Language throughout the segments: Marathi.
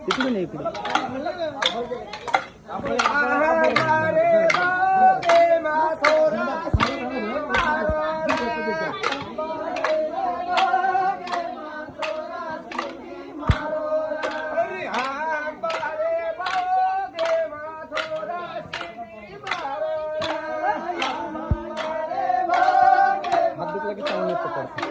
तिकडून ये इकडे. हात दुखला की चांगलं पकडतो.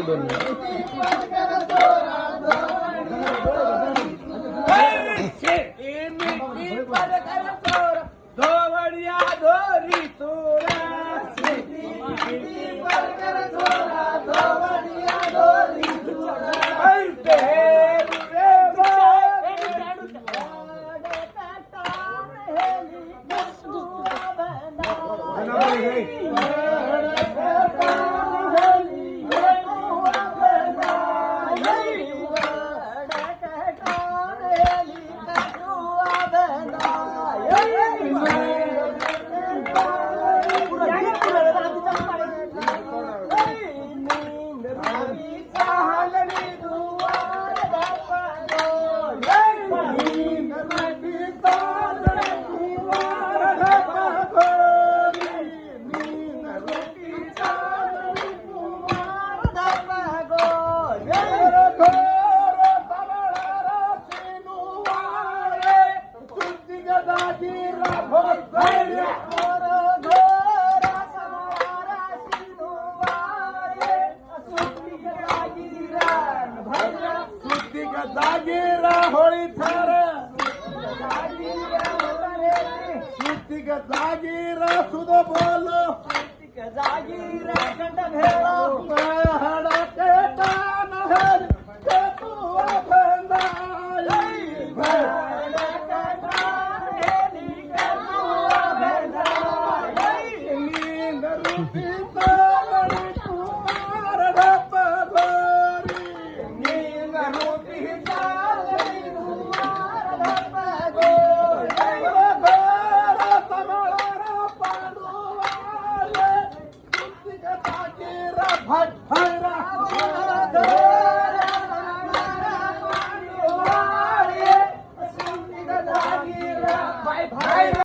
दोन जागीरा होळी थार सुतिक जागीरा सुद बोलो जागीरा कंड भेळो हडा केटा नहर के तू बंदा हडा केटा हेली के तू बंदा नींद रूपी तालड़ी कुमार ढप गोरी नींद रूपी भट भैरा